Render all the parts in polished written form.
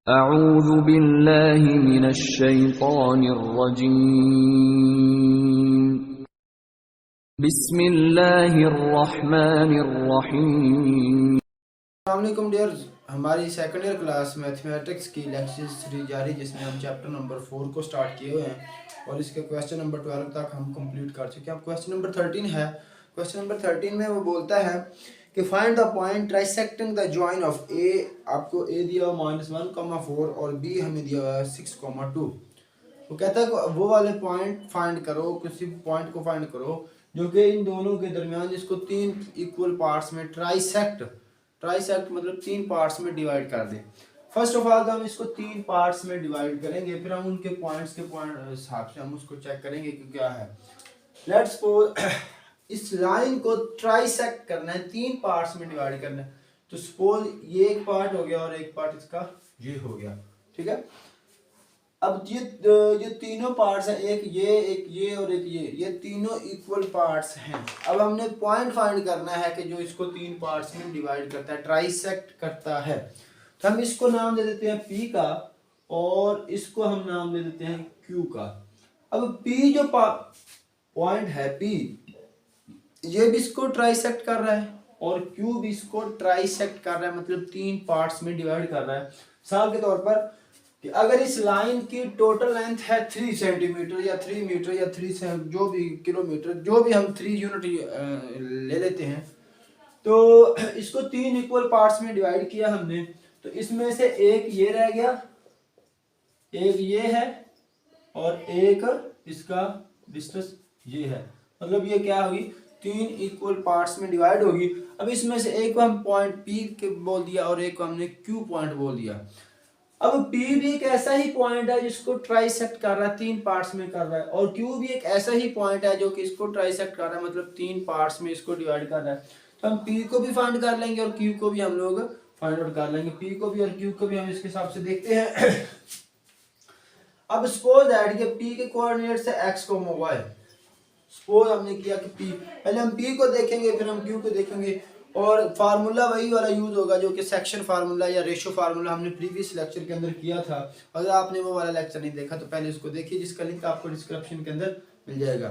अऊज़ु बिल्लाहि मिनश शैतानिर रजीम। बिस्मिल्लाहिर रहमानिर रहीम। अस्सलामुअलैकुम डियर्स, हमारी सेकंड ईयर क्लास मैथमेटिक्स की लेक्चर सीरीज जारी, जिसमें हम चैप्टर नंबर 4 को स्टार्ट किए हुए हैं और इसके क्वेश्चन नंबर 12 तक हम कंप्लीट कर चुके हैं। अब क्वेश्चन नंबर 13 है। क्वेश्चन नंबर 13 में वो बोलता है कि find the point trisecting the join of A. आपको ए दिया हुआ -1,4 और बी हमें दिया हुआ है 6,2। वो कहता है वो वाले पॉइंट फाइंड करो, किसी पॉइंट को फाइंड करो जो कि इन दोनों के दरमियान, जिसको तीन इक्वल पार्ट्स में ट्राइसेक्ट मतलब तीन पार्ट्स में डिवाइड कर दें। फर्स्ट ऑफ ऑल तो हम इसको तीन पार्ट्स में डिवाइड करेंगे, फिर हम उनके पॉइंट्स के पॉइंट हिसाब से हम उसको चेक करेंगे कि क्या है। लेट्स सपोज इस लाइन को ट्राइसेक्ट करना है, तीन पार्ट्स में डिवाइड करना है। तो सपोज ये एक पार्ट हो गया और एक पार्ट इसका ये हो गया, ठीक है। अब ये तीनों पार्ट्स हैं, एक ये और एक ये तीनों इक्वल पार्ट्स हैं। अब हमने पॉइंट फाइंड करना है कि जो इसको तीन पार्ट्स में डिवाइड करता है, ट्राइसेक्ट करता है। तो हम इसको नाम दे देते हैं P का और इसको हम नाम दे देते हैं Q का। अब P जो पॉइंट है P, ये भी इसको ट्राइसेक्ट कर रहा है और Q भी इसको ट्राइसेक्ट कर रहा है, मतलब तीन पार्ट्स में डिवाइड कर रहा है। मिसाल के तौर पर कि अगर इस लाइन की टोटल लेंथ है 3 सेंटीमीटर या 3 मीटर या 3 जो भी किलोमीटर, जो भी हम 3 यूनिट ले लेते हैं, तो इसको तीन इक्वल पार्ट्स में डिवाइड किया हमने। तो इसमें से एक ये रह गया, एक ये है और एक इसका डिस्टेंस ये है। मतलब ये क्या होगी, तीन इक्वल पार्ट्स में डिवाइड होगी। अब इसमें से एक को हम पॉइंट P के बोल दिया और एक को हमने Q पॉइंट बोल दिया। अब P भी एक ऐसा ही पॉइंट है जिसको ट्राइसेक्ट कर रहा है, तीन पार्ट्स में कर रहा है, और Q भी एक ऐसा ही पॉइंट है जो कि इसको ट्राइसेक्ट कर रहा है, मतलब तीन पार्ट्स में इसको डिवाइड कर रहा है। तो हम P को भी फाइंड कर लेंगे और Q को भी हम लोग फाइंड आउट कर लेंगे। P को भी और Q को भी हम इसके हिसाब से देखते हैं। अब सपोज दैट कि P के कोऑर्डिनेट्स है x, y। सपोज हमने किया कि P, पहले हम P को देखेंगे फिर हम Q को देखेंगे, और फार्मूला वही वाला यूज होगा जो कि सेक्शन फार्मूला या रेशो फार्मूला हमने प्रीवियस लेक्चर के अंदर किया था। अगर आपने वो वाला लेक्चर नहीं देखा तो पहले उसको देखिए, जिसका लिंक आपको डिस्क्रिप्शन के अंदर मिल जाएगा।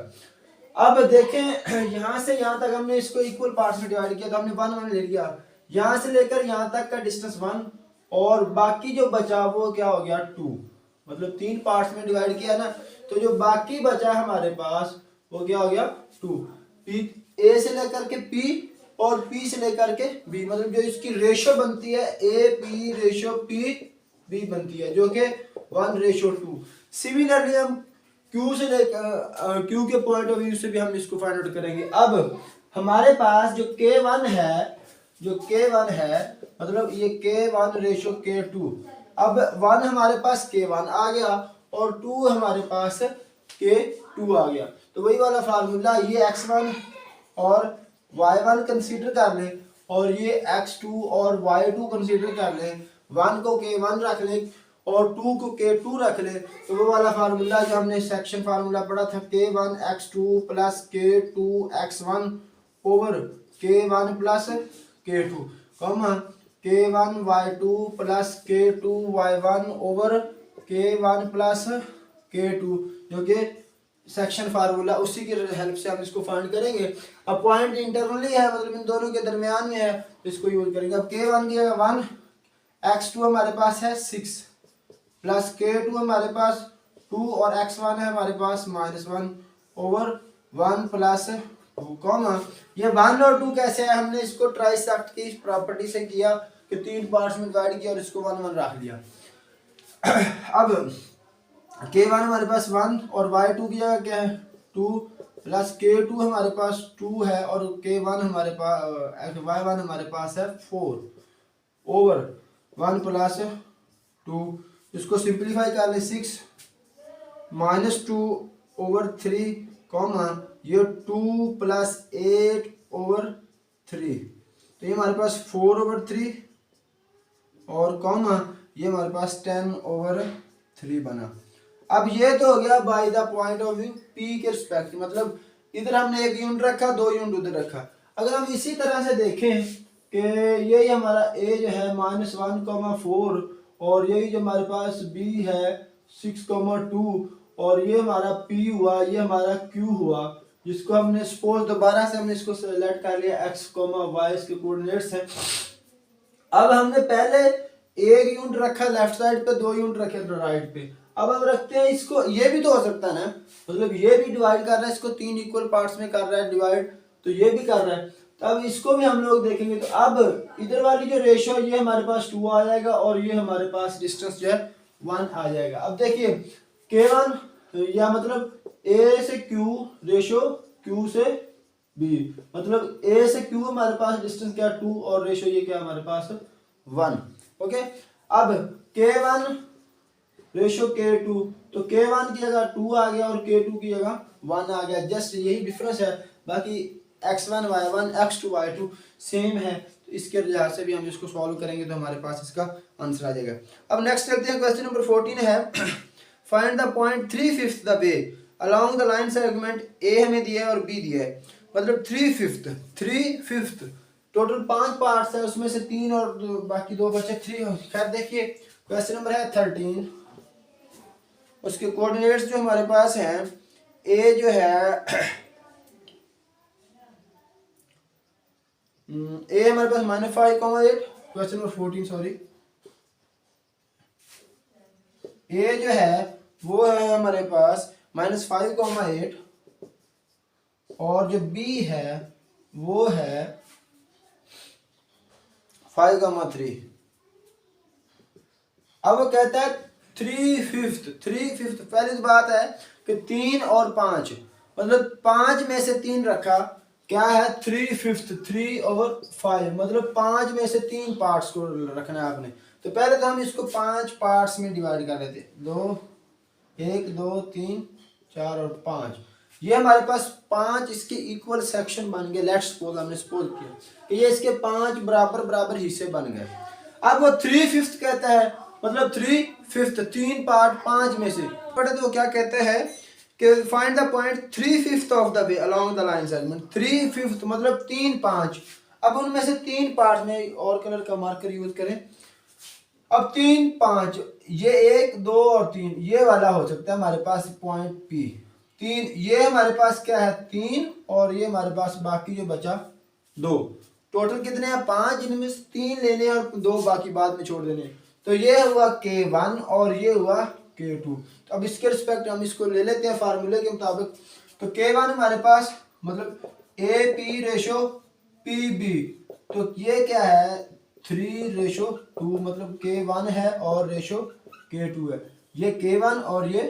अब देखें, यहाँ से यहाँ तक हमने इसको इक्वल पार्ट्स में डिवाइड किया, तो हमने 1 1 ले लिया। यहाँ से लेकर यहाँ तक का डिस्टेंस 1 और बाकी जो बचा वो क्या हो गया 2, मतलब तीन पार्ट्स में डिवाइड किया ना, तो जो बाकी बचा हमारे पास वो क्या हो गया 2। P A से लेकर के P और P से लेकर के B, मतलब जो इसकी रेशो बनती है AP रेशो PB बनती है, जो कि 1:2। सिमिलरली हम Q से लेकर Q के पॉइंट ऑफ व्यू से भी हम इसको फाइंड आउट करेंगे। अब हमारे पास जो K1 है, मतलब ये K1:K2। अब 1 हमारे पास K1 आ गया और 2 हमारे पास K2 आ गया। तो वही वाला फार्मूला, ये x1 और y1 कंसीडर कर लें और ये x2 और y2 कंसीडर कर लें। 1 को K1 रख लें और 2 को K2 रख लें। तो वो वाला फार्मूला जो हमने सेक्शन फार्मूला पढ़ा था, K1 x2 plus K2 x1 over K1 plus K2, K1 y2 plus K2 y1 over K1 plus K2, जो कि सेक्शन फार्मूला, उसी की हेल्प से हम इसको फाइंड करेंगे। अब पॉइंट इंटरनली है, मतलब इन दोनों के दरमियान में है, तो इसको यूज करेंगे। अब K1 दिया 1, x2 हमारे पास है 6 प्लस K2 हमारे पास 2 और x1 है हमारे पास -1 ओवर 1 प्लस 2, ये 1 और 2 कैसे है, हमने इसको ट्राइसेक्ट की प्रॉपर्टी से किया कि तीन पार्ट्स में डिवाइड किया और इसको 1 1 रख लिया। अब K1 हमारे पास 1 और y2 की जगह क्या है 2 प्लस K2 हमारे पास 2 है और K1 हमारे पास y1 हमारे पास है 4 ओवर 1 प्लस 2। इसको सिंप्लीफाई कर ले, 6 -2 ओवर 3, ये 2 प्लस 8 ओवर 3, तो ये हमारे पास 4 ओवर 3 और ये हमारे पास 10 ओवर 3 बना। अब ये तो हो गया by the point of view P के रिस्पेक्ट, मतलब इधर हमने एक यूनिट रखा, दो यूनिट उधर रखा। अगर हम इसी तरह से देखें कि ये हमारा A जो है -1,4 और यही जो हमारे पास b है 6,2 और ये हमारा p हुआ, ये हमारा q हुआ, जिसको हमने सपोज दोबारा से हमने इसको सेलेक्ट कर लिया x, y इसके कोऑर्डिनेट्स हैं। अब हमने पहले एक यूनिट रखा लेफ्ट साइड पे, 2 यूनिट रखे राइट पे। अब हम रखते हैं इसको, ये भी तो हो सकता है ना, मतलब ये भी डिवाइड कर रहा है इसको 3 इक्वल पार्ट्स में कर रहा है डिवाइड, तो ये भी कर रहा है। तो अब इसको भी हम लोग देखेंगे। तो अब इधर वाली जो रेशियो ये हमारे पास 2 आ जाएगा और ये हमारे पास डिस्टेंस जो है 1 आ जाएगा। अब देखिए K1 या मतलब A से Q रेशियो Q से B, मतलब A से Q हमारे पास डिस्टेंस क्या 2 और रेशियो ये क्या हमारे पास 1। ओके, अब K1 रेशियो K2, तो K1 की जगह 2 आ गया और K2 की जगह 1 आ गया, जस्ट यही डिफरेंस है, बाकी x1 y1 x2 y2 same है। तो इसके लिहाज से भी हम इसको सॉल्व करेंगे तो हमारे पास इसका आंसर आ जाएगा। अब नेक्स्ट चलते हैं, क्वेश्चन नंबर 14 है find the point 3/5 the way along the line segment A हमें दिया है और B दिया है, मतलब 3/5 टोटल 5 पार्ट्स है, उसमें से 3 और बाकी 2 बचे 3। खैर देखिए क्वेश्चन नंबर है 13, उसके कोऑर्डिनेट्स जो हमारे पास हैं A जो है A हमारे पास -5,8, क्वेश्चन नंबर 14 सॉरी, A जो है वो है हमारे पास -5,8 और जो B है वो है 5,3। अब वो कहता है 3/5। पहली तो बात है कि 3 और 5, मतलब 5 में से 3 रखा, क्या है 3/5, 3/5, मतलब 5 में से 3 पार्ट्स को रखना है आपने। तो पहले तो हम इसको 5 पार्ट्स में डिवाइड कर लेते, 1 2 3 4 और 5, ये हमारे पास 5 इसके इक्वल सेक्शन बन गए। लेट्स सपोज हमने सपोज किया कि ये इसके 5 बराबर बराबर हिस्से बन गए। अब वो 3/5 कहता है, मतलब 3/5 3 पार्ट 5 में से पढ़े, तो वो क्या कहते हैं कि find the point 3/5 of the way along the line segment. 3/5 मतलब 3/5। अब उनमें से 3 पार्ट में और कलर का मार्कर यूज करें। अब 3/5, ये 1 2 और 3 ये वाला हो सकता है हमारे पास पॉइंट P। 3 ये हमारे पास क्या है 3 और ये हमारे पास बाकी जो बचा 2, टोटल कितने हैं 5, जिनमें से 3 लेने हैं और 2 बाकी बाद में छोड़ देने। तो ये हुआ K1 और ये हुआ K2। तो अब इसके रिस्पेक्ट हम इसको ले लेते हैं फार्मूले के मुताबिक। तो K1 हमारे पास मतलब AP रेशो PB, तो ये क्या है 3/2, मतलब K1 है और रेशो K2 है, ये K1 और ये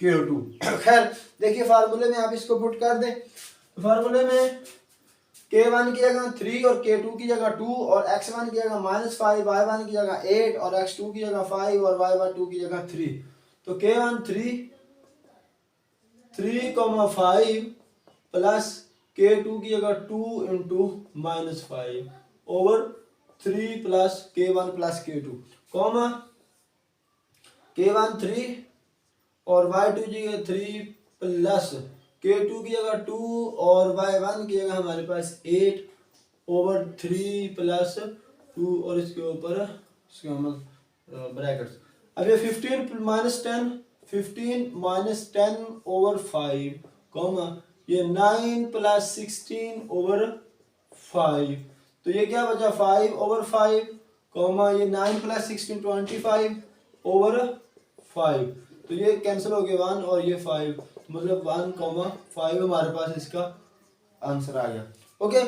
K2। खैर देखिए फार्मूले में आप इसको पुट कर दें, फार्मूले में K1 की जगह 3 और K2 की जगह 2 और x1 की जगह -5, y1 की जगह 8 और x2 की जगह 5 और y2 की जगह 3। तो K1 3,5 प्लस K2 की जगह 2 × -5 over 3 plus K1 plus K2, comma K1 3 और y2 की जगह 3 प्लस K2 की जगह 2 और y1 की जगह हमारे पास 8 ओवर 3 प्लस 2 और इसके ऊपर ब्रैकेट्स। अब ये 15 - 10 ओवर 5, कॉमा ये 9 प्लस 16 ओवर 5, तो ये क्या बचा 5 ओवर 5, कॉमा ये 9 प्लस 16 25 ओवर 5, तो ये कैंसिल हो गया 1 और ये 5, मतलब 1,5 हमारे पास इसका आंसर आ गया। ओके।